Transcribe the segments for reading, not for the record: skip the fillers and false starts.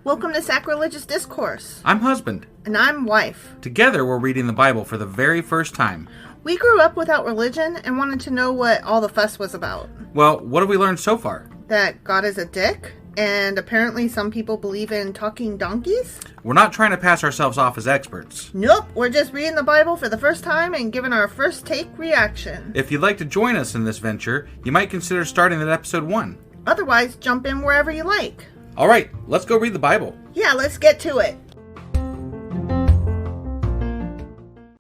Welcome to Sacrilegious Discourse. I'm husband. And I'm wife. Together we're reading the Bible for the very first time. We grew up without religion and wanted to know what all the fuss was about. Well, what have we learned so far? That God is a dick, and apparently some people believe in talking donkeys? We're not trying to pass ourselves off as experts. Nope, we're just reading the Bible for the first time and giving our first take reaction. If you'd like to join us in this venture, you might consider starting at episode 1. Otherwise, jump in wherever you like. All right, let's go read the Bible. Yeah, let's get to it.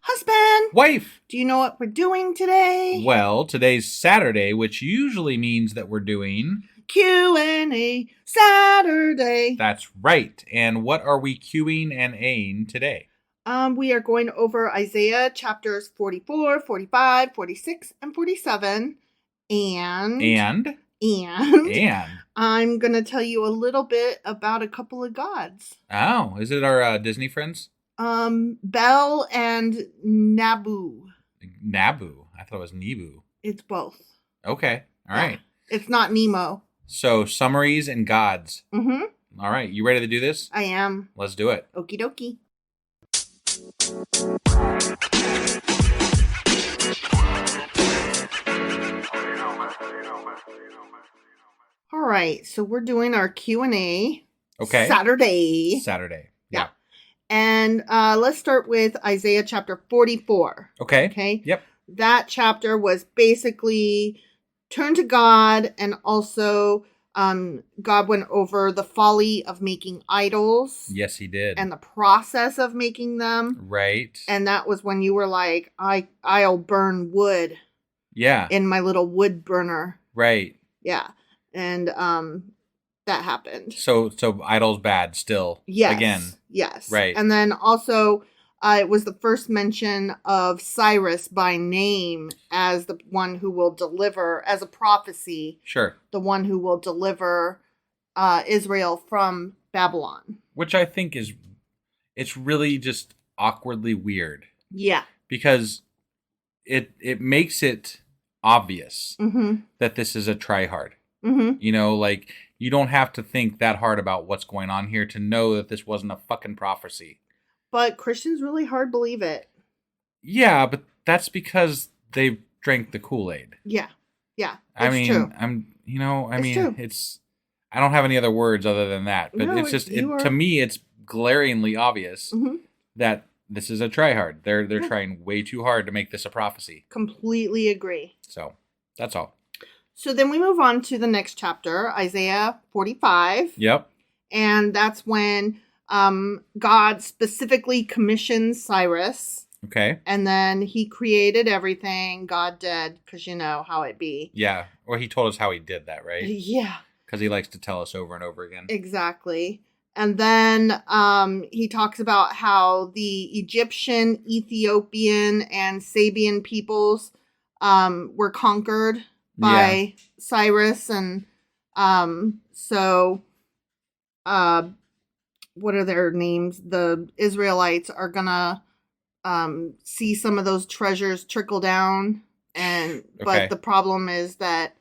Husband! Wife! Do you know what we're doing today? Well, today's Saturday, which usually means that we're doing... Q&A Saturday. That's right. And what are we Qing and Aing today? We are going over Isaiah chapters 44, 45, 46, and 47. And I'm going to tell you a little bit about a couple of gods. Oh, is it our Disney friends? Bel and Nebo. Nabu. I thought it was Nebu. It's both. Okay. All right. It's not Nemo. So, summaries and gods. Mm-hmm. All right. You ready to do this? I am. Let's do it. Okie dokie. All right. So, we're doing our Q&A. Okay. Saturday. Yeah. And let's start with Isaiah chapter 44. Okay. Yep. That chapter was basically turn to God, and also God went over the folly of making idols. Yes, he did. And the process of making them. Right. And that was when you were like, I'll burn wood. Yeah. In my little wood burner. Right. Yeah. And that happened. So idols bad still. Yes. Again. Yes. Right. And then also it was the first mention of Cyrus by name as the one who will deliver, as a prophecy. Sure. The one who will deliver Israel from Babylon. Which I think it's really just awkwardly weird. Yeah. Because it makes it obvious Mm-hmm. that this is a try-hard. Mm-hmm. You know, like, you don't have to think that hard about what's going on here to know that this wasn't a fucking prophecy. But Christians really hard believe it. Yeah, but that's because they drank the Kool-Aid. Yeah. Yeah. True. True. I don't have any other words other than that. But No, it's just, to me, it's glaringly obvious that this is a try-hard. They're trying way too hard to make this a prophecy. Completely agree. So, that's all. So then we move on to the next chapter, Isaiah 45. Yep. And that's when God specifically commissions Cyrus. Okay. And then he created everything. God did, because you know how it be. Yeah. Well, he told us how he did that, right? Yeah. Because he likes to tell us over and over again. Exactly. And then he talks about how the Egyptian, Ethiopian, and Sabian peoples were conquered by Cyrus. And what are their names? The Israelites are gonna see some of those treasures trickle down, but the problem is that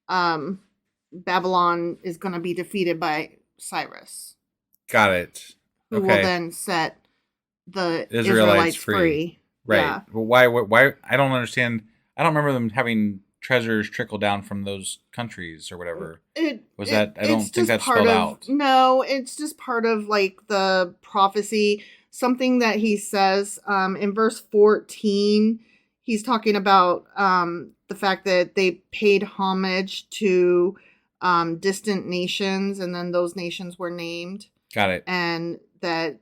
Babylon is gonna be defeated by Cyrus. Got it. Who will then set the Israelites free. Right. Yeah. Well, why? I don't understand. I don't remember them having treasures trickle down from those countries or whatever. I don't think that's spelled out. No, it's just part of like the prophecy. Something that he says in verse 14, he's talking about the fact that they paid homage to distant nations, and then those nations were named. Got it. And that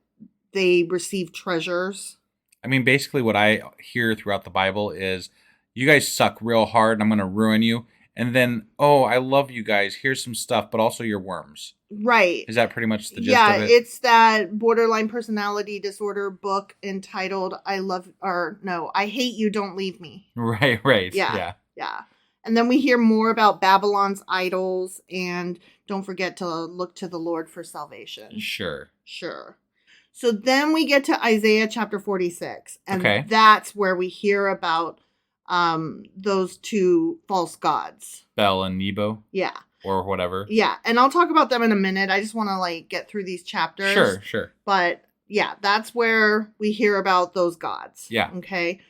they received treasures. I mean, basically what I hear throughout the Bible is, you guys suck real hard and I'm going to ruin you. And then, I love you guys. Here's some stuff, but also you're worms. Right. Is that pretty much the gist of it? Yeah, it's that borderline personality disorder book entitled I Hate You, Don't Leave Me. Right. Yeah. And then we hear more about Babylon's idols, and don't forget to look to the Lord for salvation. Sure. So then we get to Isaiah chapter 46, and that's where we hear about those two false gods. Bel and Nebo? Yeah. or whatever. Yeah, and I'll talk about them in a minute. I just want to like get through these chapters. Sure. But yeah, that's where we hear about those gods. Yeah. Okay.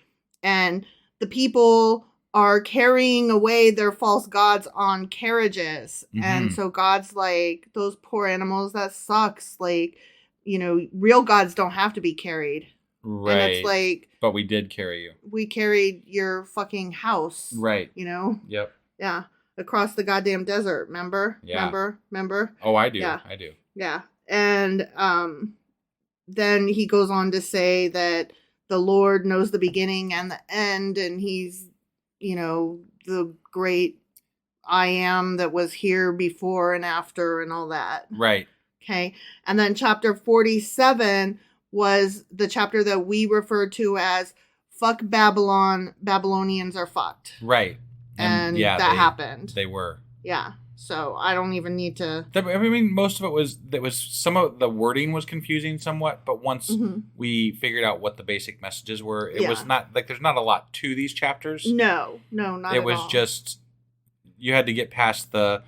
And the people are carrying away their false gods on carriages. Mm-hmm. And so God's like, those poor animals, that sucks. Like, you know, real gods don't have to be carried. Right. And it's like, but we did carry you. We carried your fucking house. Right. You know? Yep. Yeah. Across the goddamn desert. Remember? Yeah. Remember? Oh, I do. Yeah. I do. Yeah. And then he goes on to say that the Lord knows the beginning and the end, and he's, you know, the great I am that was here before and after and all that. Right. Okay. And then chapter 47 was the chapter that we refer to as fuck Babylon, Babylonians are fucked. Right. And that happened. They were. Yeah. So I don't even need to. I mean, most of it was some of the wording was confusing somewhat, but once we figured out what the basic messages were, it was not like there's not a lot to these chapters. No, not at all. It was just you had to get past the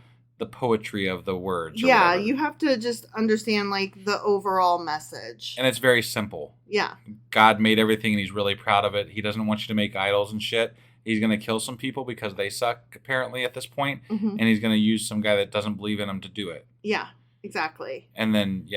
poetry of the words. Yeah, whatever. You have to just understand like the overall message. And it's very simple. Yeah. God made everything and he's really proud of it. He doesn't want you to make idols and shit. He's going to kill some people because they suck, apparently, at this point. Mm-hmm. And he's going to use some guy that doesn't believe in him to do it. Yeah, exactly. And then,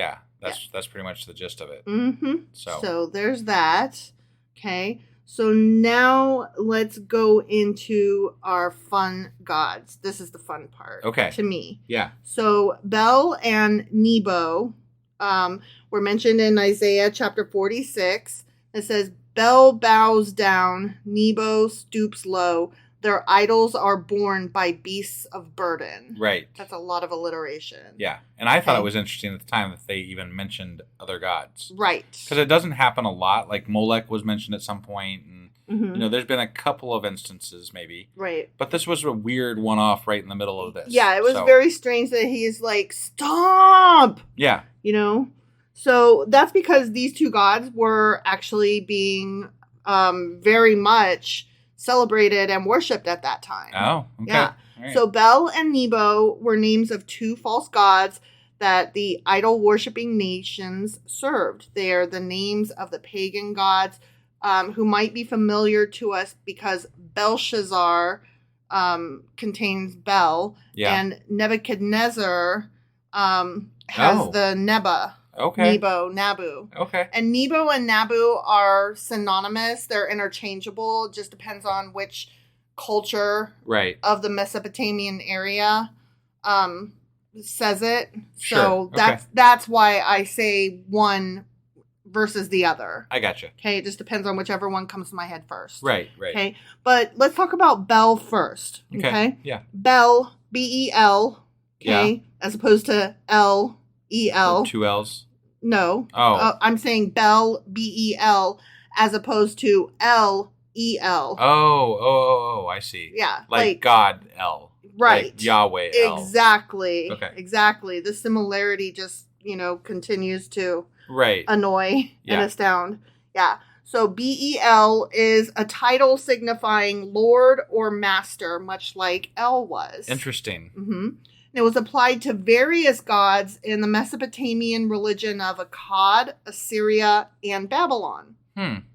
that's pretty much the gist of it. Mm-hmm. So there's that. Okay. So now let's go into our fun gods. This is the fun part. Okay. To me. Yeah. So Bel and Nebo were mentioned in Isaiah chapter 46. It says, Bel bows down, Nebo stoops low. Their idols are borne by beasts of burden. Right. That's a lot of alliteration. Yeah. And I thought it was interesting at the time that they even mentioned other gods. Right. Because it doesn't happen a lot. Like Molech was mentioned at some point. And, you know, there's been a couple of instances maybe. Right. But this was a weird one-off right in the middle of this. Yeah, it was very strange that he's like, stop! Yeah. You know? So that's because these two gods were actually being very much celebrated and worshipped at that time. Oh, okay. Yeah. Right. So Bel and Nebo were names of two false gods that the idol-worshipping nations served. They are the names of the pagan gods who might be familiar to us because Belshazzar contains Bel, and Nebuchadnezzar has the Neba. Okay. Nebo, Nabu. Okay. And Nebo and Nabu are synonymous. They're interchangeable. It just depends on which culture of the Mesopotamian area says it. Sure. So that's why I say one versus the other. I gotcha. Okay, it just depends on whichever one comes to my head first. Right. Okay, but let's talk about Bel first. Okay. Yeah. Bel, B-E-L. Okay. Yeah. As opposed to L-E-L. 2 L's. No. Oh. I'm saying Bel, B-E-L, as opposed to L-E-L. Oh, I see. Yeah. Like God, L. Right. Like Yahweh, L. Exactly. Okay. Exactly. The similarity just, continues to annoy and astound. Yeah. So B-E-L is a title signifying Lord or Master, much like L was. Interesting. Mm-hmm. It was applied to various gods in the Mesopotamian religion of Akkad, Assyria, and Babylon.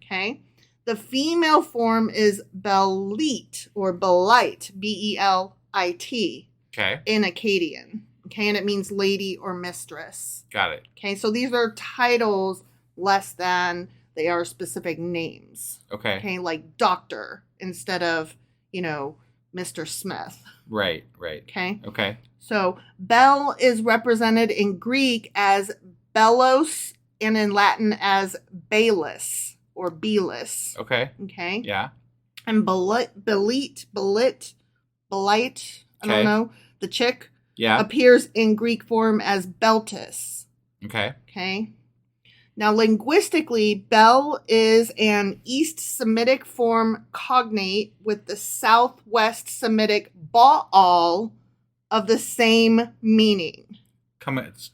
Okay. The female form is Belit or Belite, B-E-L-I-T. Okay. In Akkadian. Okay. And it means lady or mistress. Got it. Okay. So these are titles less than they are specific names. Okay. Okay. Like doctor instead of, Mr. Smith. Right. Okay. Okay. So Bel is represented in Greek as Belos and in Latin as Belus or Belus. Okay. Okay. Yeah. And Belite, I don't know, the chick appears in Greek form as Beltis. Okay. Okay. Now, linguistically, Bel is an East Semitic form cognate with the Southwest Semitic Baal of the same meaning.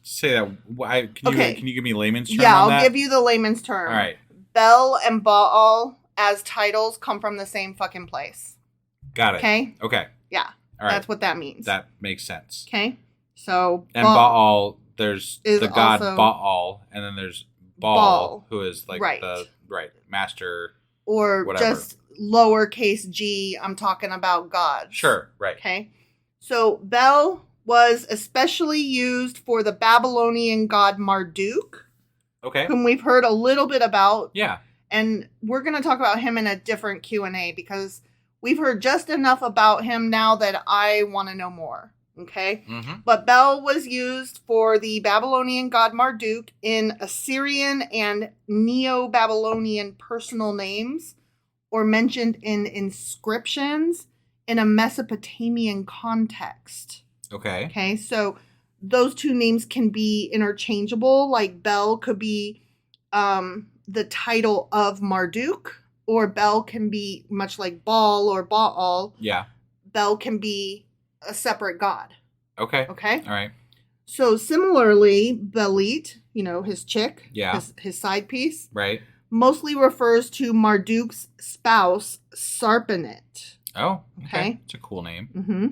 Say that. Can you give me layman's term? Yeah, on that? I'll give you the layman's term. All right. Bel and Baal as titles come from the same fucking place. Got it. Okay? Okay. Yeah. All right. That's what that means. That makes sense. Okay. So and Baal, there's the god also Baal, and then there's Baal, who is like the master or whatever. Just lowercase g. I'm talking about gods. Sure. Right. Okay. So Bel was especially used for the Babylonian god Marduk. Okay. Whom we've heard a little bit about. Yeah. And we're going to talk about him in a different Q&A because we've heard just enough about him now that I want to know more. Okay? Mm-hmm. But Bel was used for the Babylonian god Marduk in Assyrian and Neo-Babylonian personal names or mentioned in inscriptions in a Mesopotamian context. Okay. Okay, so those two names can be interchangeable. Like Bel could be the title of Marduk, or Bel can be much like Baal or Baal. Yeah. Bel can be a separate god. Okay. Okay. All right. So similarly, Belit, his chick, his side piece, right, mostly refers to Marduk's spouse, Sarpanit. Oh, okay. It's a cool name. Mm-hmm.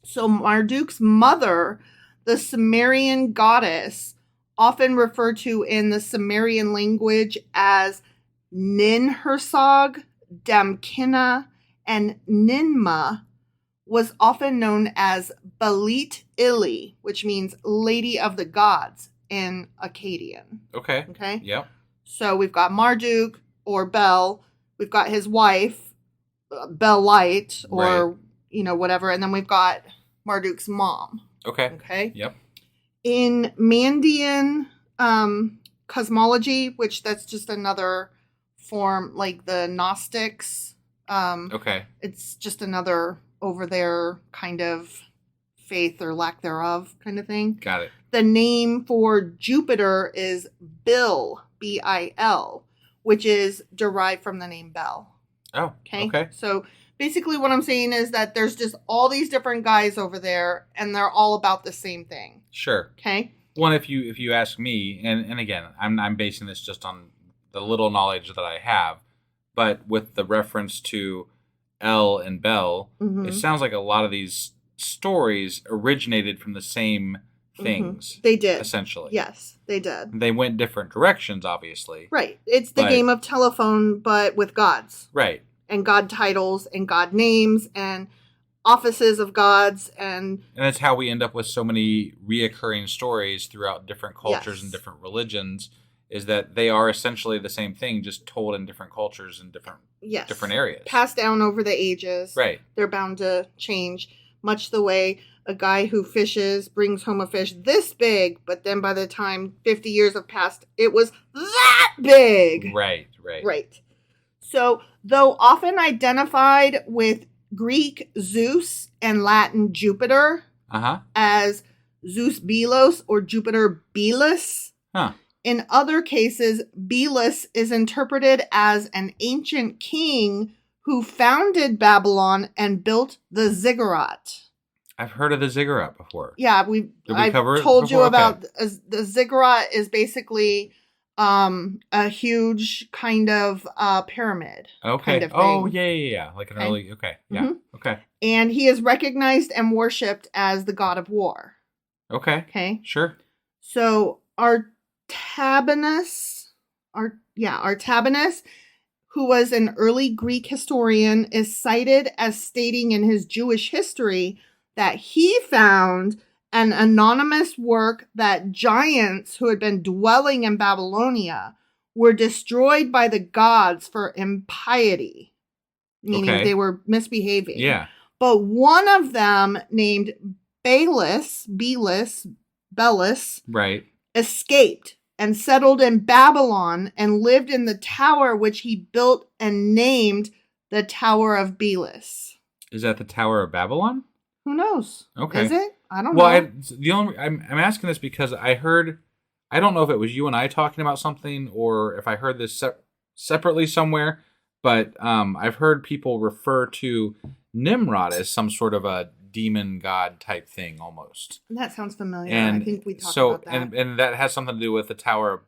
So Marduk's mother, the Sumerian goddess, often referred to in the Sumerian language as Ninhursag, Damkina, and Ninmah, was often known as Belit Ili, which means Lady of the Gods in Akkadian. Okay. Okay? Yep. So we've got Marduk, or Bel. We've got his wife, Belite, or, whatever. And then we've got Marduk's mom. Okay. Okay? Yep. In Mandean cosmology, which that's just another form, like the Gnostics. Okay. It's just another over there kind of faith or lack thereof kind of thing. Got it. The name for Jupiter is Bil, B-I-L, which is derived from the name Bel. Oh, okay. So basically what I'm saying is that there's just all these different guys over there, and they're all about the same thing. Sure. Okay. Well, if you ask me, and again, I'm basing this just on the little knowledge that I have, but with the reference to El and Bel, it sounds like a lot of these stories originated from the same things. They did. Essentially. Yes, they did. They went different directions, obviously. Right. It's the game of telephone, but with gods. Right. And god titles and god names and offices of gods. And that's how we end up with so many reoccurring stories throughout different cultures and different religions, is that they are essentially the same thing, just told in different cultures and different areas. Passed down over the ages. Right. They're bound to change, much the way a guy who fishes brings home a fish this big, but then by the time 50 years have passed, it was that big. Right. So, though often identified with Greek Zeus and Latin Jupiter as Zeus Belos or Jupiter Belus, in other cases, Belus is interpreted as an ancient king who founded Babylon and built the ziggurat. I've heard of the ziggurat before. Yeah, I've told you about the ziggurat is basically a huge kind of pyramid. Okay. Kind of thing. Oh, yeah. Like an early. Okay. Yeah. Mm-hmm. Okay. And he is recognized and worshipped as the god of war. Okay. Okay. Sure. So Artabanus, who was an early Greek historian, is cited as stating in his Jewish history that he found an anonymous work that giants who had been dwelling in Babylonia were destroyed by the gods for impiety, meaning they were misbehaving. Yeah. But one of them, named Belus, right, escaped and settled in Babylon and lived in the tower which he built and named the Tower of Belus. Is that the Tower of Babylon? Who knows? Okay. Is it? I don't know. I'm asking this because I heard, I don't know if it was you and I talking about something or if I heard this separately somewhere, but I've heard people refer to Nimrod as some sort of a demon god type thing almost. That sounds familiar. And I think we talked about that. And that has something to do with the Tower of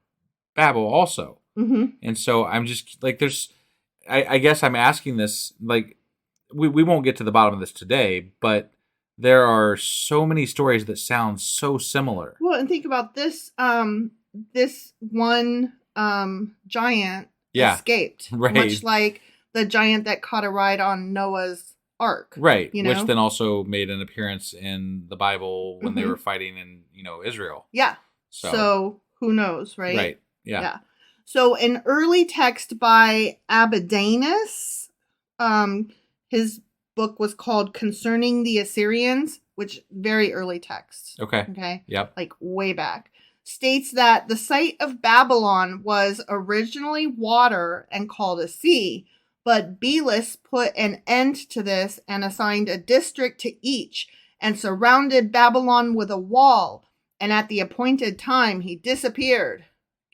Babel also. Mm-hmm. And so I'm just like, I guess I'm asking this, like, we won't get to the bottom of this today, but there are so many stories that sound so similar. Well, and think about this. This one giant escaped, much like the giant that caught a ride on Noah's Ark. Right, which then also made an appearance in the Bible when they were fighting in, Israel. Yeah. So who knows, right? Right, yeah. So an early text by Abydanus, his book was called Concerning the Assyrians, which very early text. Okay. Yep. Like way back. States that the site of Babylon was originally water and called a sea, but Belus put an end to this and assigned a district to each and surrounded Babylon with a wall. And at the appointed time, he disappeared.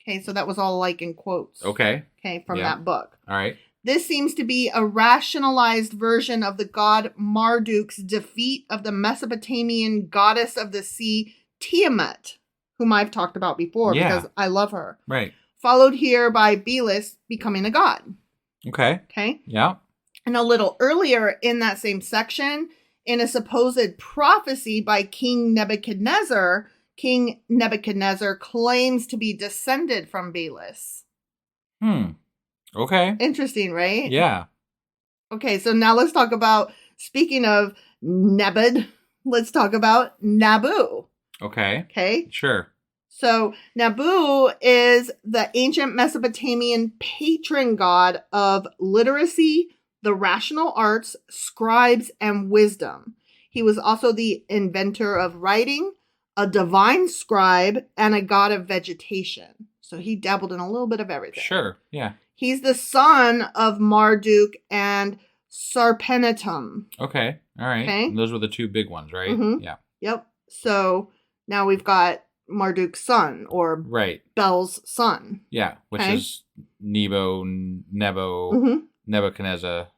Okay, so that was all like in quotes. Okay, from that book. All right. This seems to be a rationalized version of the god Marduk's defeat of the Mesopotamian goddess of the sea, Tiamat, whom I've talked about before because I love her. Right. Followed here by Belus becoming a god. Okay. Yeah. And a little earlier in that same section, in a supposed prophecy by King Nebuchadnezzar claims to be descended from Belus. Okay. Interesting, right? Yeah. Okay, so now let's talk about, speaking of Nebud, let's talk about Nabu. Okay. Sure. So Nabu is the ancient Mesopotamian patron god of literacy, the rational arts, scribes, and wisdom. He was also the inventor of writing, a divine scribe, and a god of vegetation. So he dabbled in a little bit of everything. Sure, yeah. He's the son of Marduk and Sarpenetum. Okay, all right. Okay. And those were the two big ones, right? Mm-hmm. Yeah. Yep. So now we've got Marduk's son, or Bel's son. Yeah, which is Nebo, Nebuchadnezzar,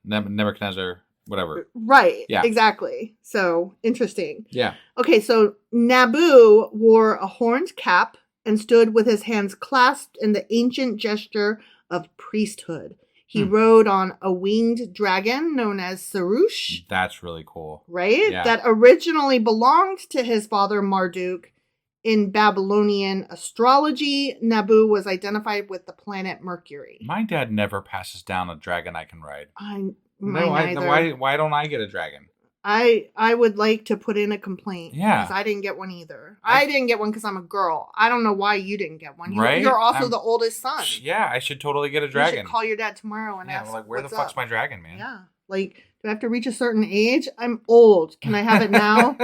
whatever. Right, yeah. Exactly. So, interesting. Yeah. Okay, so Nabu wore a horned cap and stood with his hands clasped in the ancient gesture of priesthood. He rode on a winged dragon known as Cyrus. That's really cool. Right? Yeah. That originally belonged to his father Marduk. In Babylonian astrology, Nabu was identified with the planet Mercury. My dad never passes down a dragon I can ride. Why don't I get a dragon? I would like to put in a complaint. Yeah. Because I didn't get one either. I didn't get one because I'm a girl. I don't know why you didn't get one. Right? You're also the oldest son. Yeah, I should totally get a dragon. You should call your dad tomorrow and ask, where the fuck's my dragon, man? Yeah. Like, do I have to reach a certain age? I'm old. Can I have it now?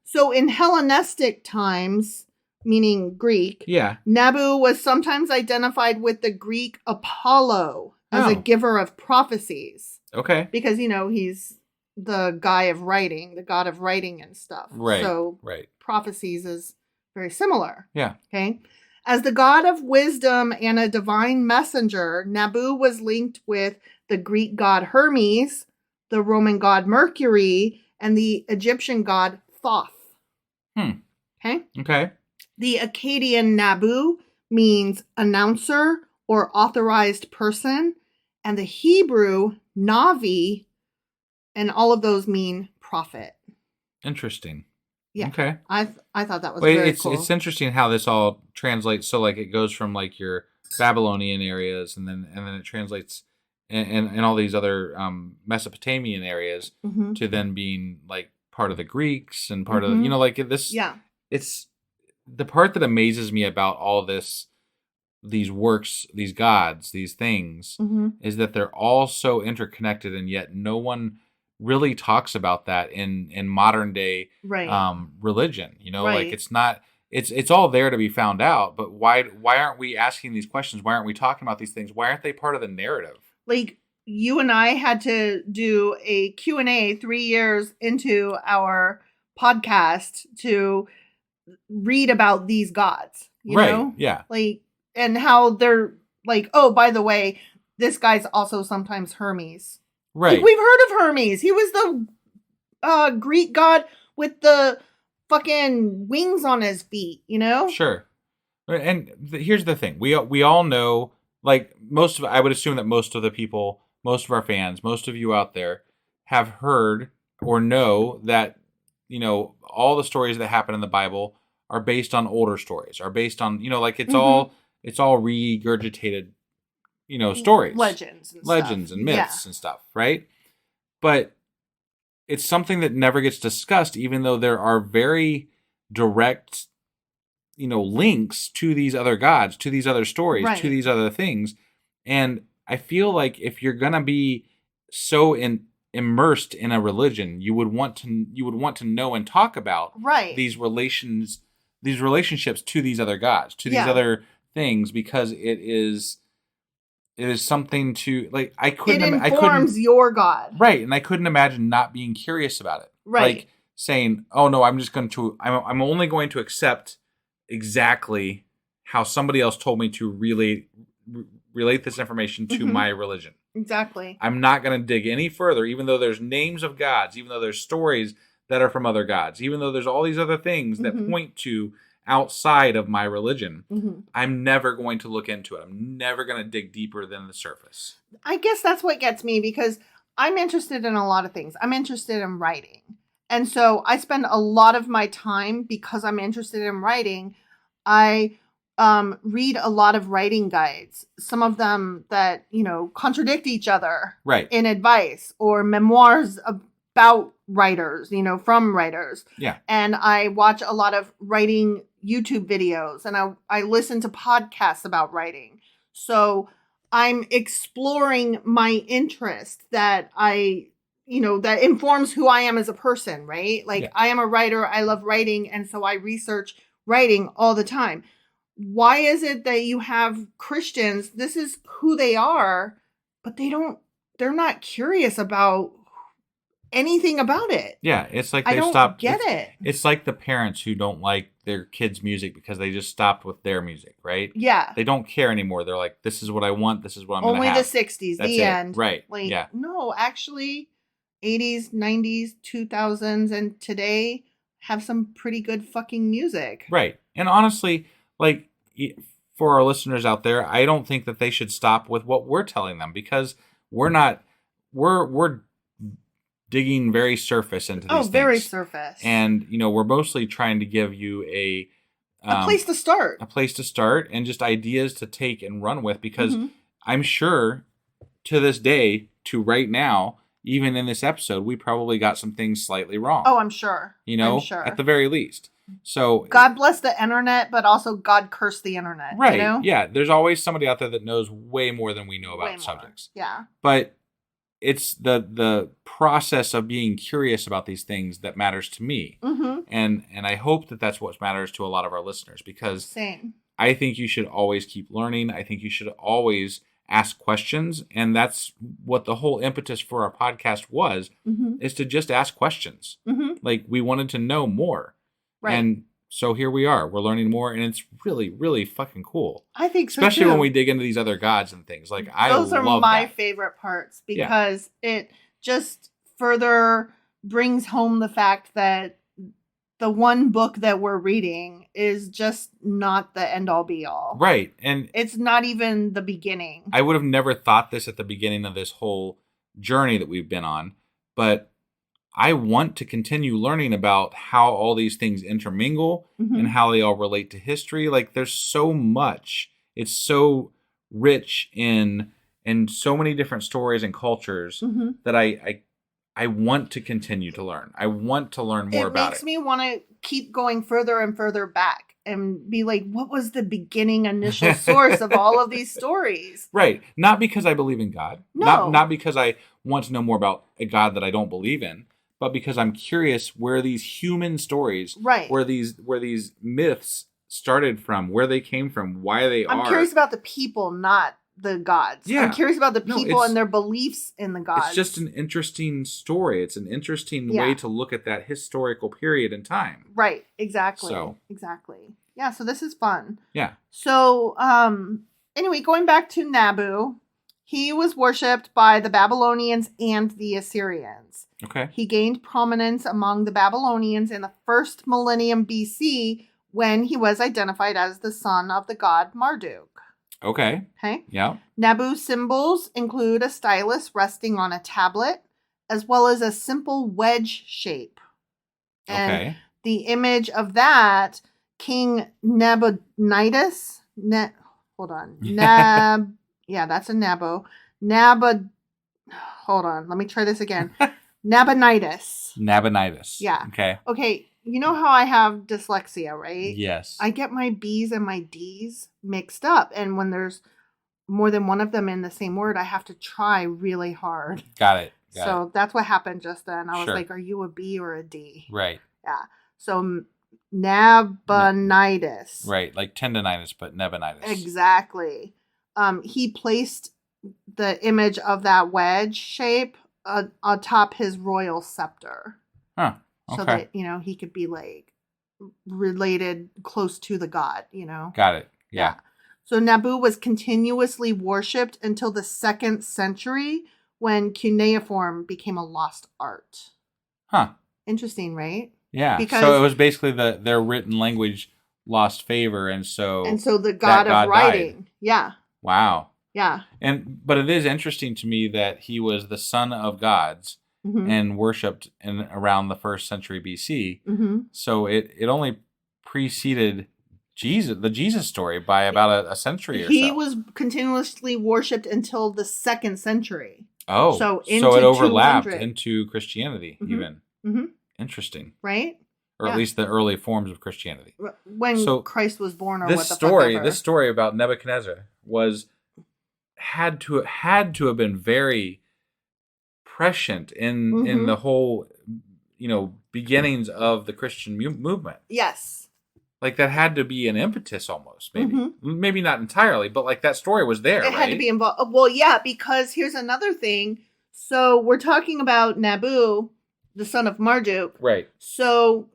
So in Hellenistic times, meaning Greek, Nabu was sometimes identified with the Greek Apollo as a giver of prophecies. Okay. Because, he's the guy of writing, the god of writing and stuff. Right. So prophecies is very similar. Yeah. Okay. As the god of wisdom and a divine messenger, Nabu was linked with the Greek god Hermes, the Roman god Mercury, and the Egyptian god Thoth. Okay. The Akkadian Nabu means announcer or authorized person, and the Hebrew Navi, and all of those mean prophet. Interesting. Yeah. Okay. I thought that was very cool. It's interesting how this all translates. So like it goes from like your Babylonian areas, and then it translates in all these other Mesopotamian areas to then being like part of the Greeks and part of like this. Yeah. It's the part that amazes me about all this, these works, these gods, these things, is that they're all so interconnected, and yet no one really talks about that in modern day religion. Like it's not. It's all there to be found out, but why aren't we asking these questions? Why aren't we talking about these things? Why aren't they part of the narrative? Like you and I had to do a Q&A 3 years into our podcast to read about these gods, you know? Yeah. Like, and how they're like, oh, by the way, this guy's also sometimes Hermes. Right. Like, we've heard of Hermes. He was the Greek god with the fucking wings on his feet, Sure. And here's the thing. We all know, like I would assume that most of the people, most of our fans, most of you out there have heard or know that, all the stories that happen in the Bible are based on older stories, are based on, like it's all regurgitated, stories, legends and myths and stuff, right? But it's something that never gets discussed, even though there are very direct, links to these other gods, to these other stories, to these other things. And I feel like if you're going to be so immersed in a religion, you would want to know and talk about these relationships to these other gods, to these other things, because it is something to, like, I couldn't your God, right? And I couldn't imagine not being curious about it, like saying, "Oh no, I'm only going to accept exactly how somebody else told me to relate this information to my religion." Exactly. I'm not going to dig any further, even though there's names of gods, even though there's stories that are from other gods, even though there's all these other things that point to outside of my religion. I'm never going to look into it. I'm never going to dig deeper than the surface. I guess that's what gets me, because I'm interested in a lot of things. I'm interested in writing. And so I spend a lot of my time, because I'm interested in writing, I read a lot of writing guides, some of them that, contradict each other in advice, or memoirs about writers, from writers. Yeah. And I watch a lot of writing YouTube videos, and I listen to podcasts about writing. So I'm exploring my interest that that informs who I am as a person, right? Like, I am a writer. I love writing. And so I research writing all the time. Why is it that you have Christians, this is who they are, but they're not curious about anything about it? Yeah, it's like they've stopped. Get it. It's like the parents who don't like their kids' music because they just stopped with their music, right? Yeah. They don't care anymore. They're like, this is what I want. This is what I'm going to have. Only the 60s, That's the it. end. Right. Like, yeah. No, actually, 80s, 90s, 2000s, and today have some pretty good fucking music. Right. And honestly, like, for our listeners out there, I don't think that they should stop with what we're telling them, because we're digging very surface into these things. Very surface. And, we're mostly trying to give you a place to start. A place to start, and just ideas to take and run with, because I'm sure to this day, to right now, even in this episode, we probably got some things slightly wrong. Oh, I'm sure. I'm sure. At the very least. So God bless the internet, but also God curse the internet. Right. Yeah. There's always somebody out there that knows way more than we know about subjects. Yeah. But it's the process of being curious about these things that matters to me. And I hope that that's what matters to a lot of our listeners, because Same. I think you should always keep learning. I think you should always ask questions. And that's what the whole impetus for our podcast was, is to just ask questions. Like, we wanted to know more. Right. And so here we are. We're learning more, and it's really, really fucking cool. I think so, especially too. when we dig into these other gods and things. Like, those are my favorite parts, because it just further brings home the fact that the one book that we're reading is just not the end all be all. Right. And it's not even the beginning. I would have never thought this at the beginning of this whole journey that we've been on, but I want to continue learning about how all these things intermingle and how they all relate to history. Like, there's so much. It's so rich in so many different stories and cultures that I want to continue to learn. I want to learn more about it. It makes me want to keep going further and further back and be like, what was the beginning initial source of all of these stories? Right. Not because I believe in God. No. Not because I want to know more about a God that I don't believe in, but because I'm curious where these human stories, where these myths started from, where they came from, why they are. I'm curious about the people, not the gods. Yeah. I'm curious about the people and their beliefs in the gods. It's just an interesting story. It's an interesting way to look at that historical period in time. Right. Exactly. Exactly. Yeah. So this is fun. Yeah. So, anyway, going back to Nabu, he was worshipped by the Babylonians and the Assyrians. Okay. He gained prominence among the Babylonians in the first millennium BC, when he was identified as the son of the god Marduk. Okay. Okay. Yeah. Nabu's symbols include a stylus resting on a tablet, as well as a simple wedge shape. And okay. the image of that, King Nabonidus, hold on, yeah, that's a Nebo. Hold on, let me try this again. Nabonidus. Yeah. Okay, you know how I have dyslexia, right? Yes. I get my B's and my D's mixed up. And when there's more than one of them in the same word, I have to try really hard. Got it. That's what happened just then. I was like, are you a B or a D? Right. Yeah. So Nabonidus. Right. Like tendonitis, but Nabonidus. Exactly. He placed the image of that wedge shape atop his royal scepter. Huh. Okay. So that, he could be like related close to the god, Got it. Yeah. So Nabu was continuously worshipped until the 2nd century when cuneiform became a lost art. Huh. Interesting, right? Yeah. So it was basically their written language lost favor, and so the god of writing. Died. Yeah. Wow. Yeah. But it is interesting to me that he was the son of gods. Mm-hmm. And worshipped in around the 1st century BC. Mm-hmm. So it only preceded the Jesus story by about a century or so. He was continuously worshipped until the 2nd century. Oh, so it overlapped into Christianity, mm-hmm. even. Mm-hmm. Interesting, right? Or at least the early forms of Christianity. When Christ was born, or this what the story, fuck ever. This story about Nebuchadnezzar had to have been very prescient in mm-hmm. in the whole, beginnings of the Christian movement. Yes. Like that had to be an impetus almost, maybe. Mm-hmm. Maybe not entirely, but like that story was there, It had to be involved. Well, yeah, because here's another thing. So we're talking about Nabu, the son of Marduk. Right. So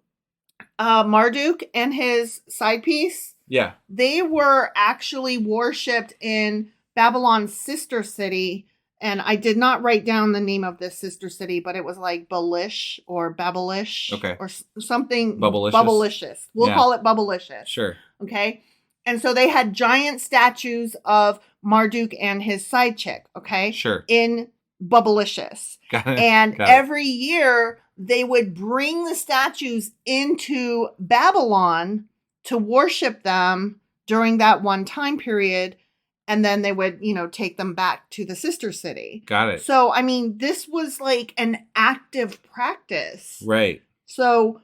Marduk and his side piece, yeah, they were actually worshipped in Babylon's sister city. And I did not write down the name of this sister city, but it was like Balish or Babelish. Okay. Or something. Bubblicious. We'll call it Bubblicious. Sure. Okay. And so they had giant statues of Marduk and his side chick. Okay. Sure. In Bubblicious. Got it. And every year they would bring the statues into Babylon to worship them during that one time period. And then they would, take them back to the sister city. Got it. So, I mean, this was like an active practice. Right. So,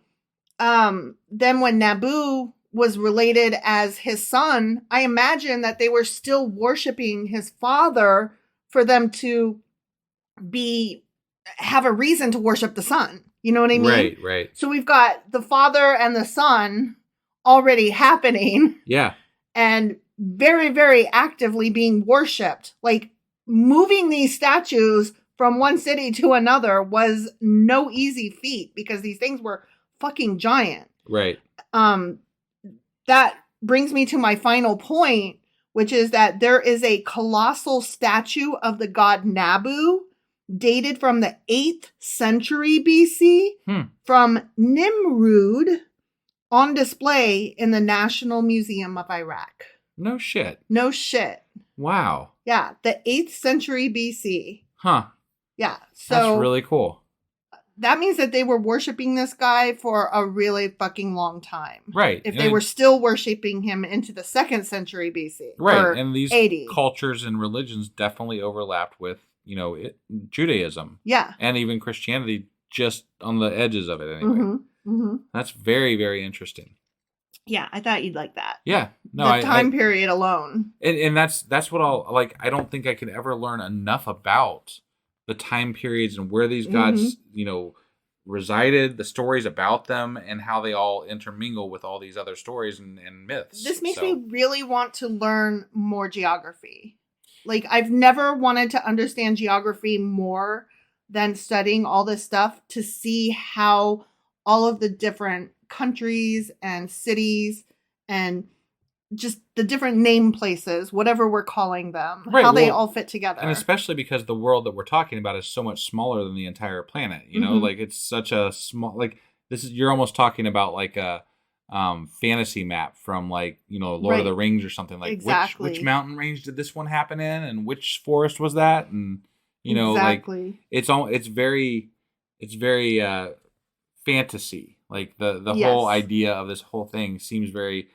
then when Nabu was related as his son, I imagine that they were still worshiping his father for them to have a reason to worship the son. You know what I mean? Right. So we've got the father and the son already happening. Yeah. And very, very actively being worshipped. Like moving these statues from one city to another was no easy feat because these things were fucking giant. Right. That brings me to my final point, which is that there is a colossal statue of the god Nabu dated from the 8th century BC from Nimrud on display in the National Museum of Iraq. No shit. Wow. Yeah, the 8th century BC. Huh. Yeah. So that's really cool. That means that they were worshiping this guy for a really fucking long time. Right. If they were still worshiping him into the 2nd century BC. Right. And these 80. cultures and religions definitely overlapped with, Judaism. Yeah. And even Christianity, just on the edges of it anyway. Mm-hmm. Mm-hmm. That's very, very interesting. Yeah, I thought you'd like that. Yeah. No, the time period alone. And that's what I'll like. I don't think I could ever learn enough about the time periods and where these gods, resided, the stories about them, and how they all intermingle with all these other stories and myths. This makes me really want to learn more geography. Like, I've never wanted to understand geography more than studying all this stuff to see how all of the different countries and cities and just the different name places, whatever we're calling them, how they all fit together. And especially because the world that we're talking about is so much smaller than the entire planet, like it's such a small, like you're almost talking about like a fantasy map from like, Lord of the Rings or something, like exactly. which mountain range did this one happen in and which forest was that? And You know, exactly. Like it's very fantasy. Like the whole idea of this whole thing seems very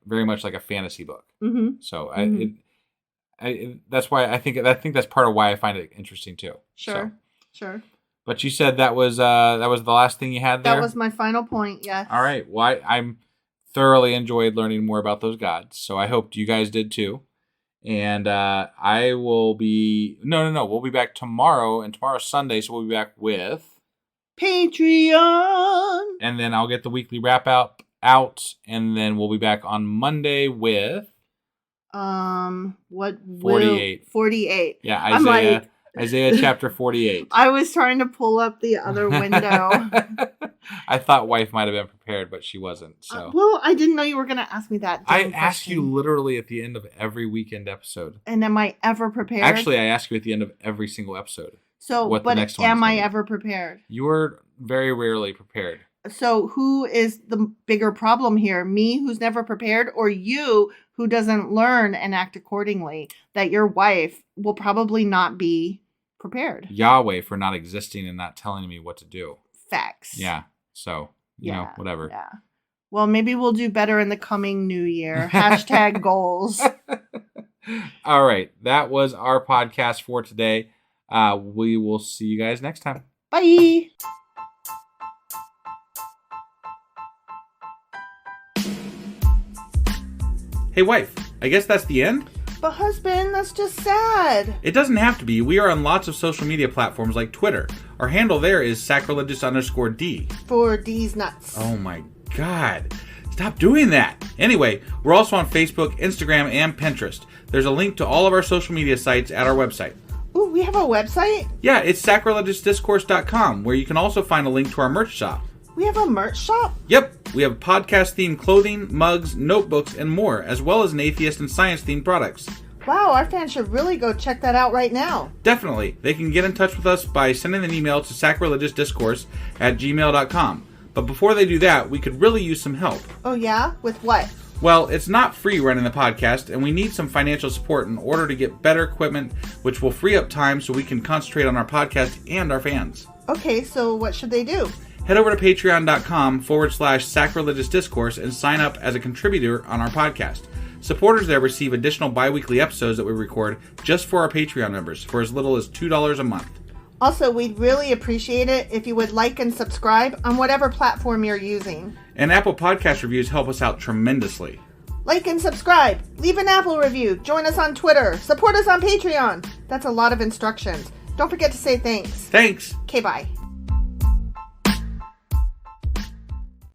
much like a fantasy book. Mm-hmm. So that's why I think that's part of why I find it interesting too. Sure. But you said that was the last thing you had there? That was my final point, yes. All right. Well, I'm thoroughly enjoyed learning more about those gods. So I hope you guys did too. And I will be... No. We'll be back tomorrow. And tomorrow's Sunday, so we'll be back with... Patreon! And then I'll get the weekly wrap out. And then we'll be back on Monday with... 48. 48. Yeah, Isaiah chapter 48. I was trying to pull up the other window. I thought wife might have been prepared, but she wasn't. So well, I didn't know you were going to ask me that. I ask you literally at the end of every weekend episode. And am I ever prepared? Actually, I ask you at the end of every single episode. So, but am I ever prepared? You are very rarely prepared. So who is the bigger problem here? Me, who's never prepared, or you, who doesn't learn and act accordingly? That your wife will probably not be prepared. Yahweh for not existing and not telling me what to do. Facts. Yeah. So, you know, whatever. Yeah. Well, maybe we'll do better in the coming new year. # goals. All right. That was our podcast for today. We will see you guys next time. Bye. Hey, wife, I guess that's the end? But husband, that's just sad. It doesn't have to be. We are on lots of social media platforms like Twitter. Our handle there is sacrilegious_D. For D's nuts. Oh my God. Stop doing that. Anyway, we're also on Facebook, Instagram, and Pinterest. There's a link to all of our social media sites at our website. Ooh, we have a website? Yeah, it's sacrilegiousdiscourse.com, where you can also find a link to our merch shop. We have a merch shop? Yep. We have podcast-themed clothing, mugs, notebooks, and more, as well as an atheist and science-themed products. Wow, our fans should really go check that out right now. Definitely. They can get in touch with us by sending an email to sacrilegiousdiscourse@gmail.com. But before they do that, we could really use some help. Oh yeah? With what? Well, it's not free running the podcast, and we need some financial support in order to get better equipment, which will free up time so we can concentrate on our podcast and our fans. Okay, so what should they do? Head over to patreon.com/sacrilegiousdiscourse and sign up as a contributor on our podcast. Supporters there receive additional bi-weekly episodes that we record just for our Patreon members for as little as $2 a month. Also, we'd really appreciate it if you would like and subscribe on whatever platform you're using. And Apple Podcast reviews help us out tremendously. Like and subscribe. Leave an Apple review. Join us on Twitter. Support us on Patreon. That's a lot of instructions. Don't forget to say thanks. Thanks. Okay, bye.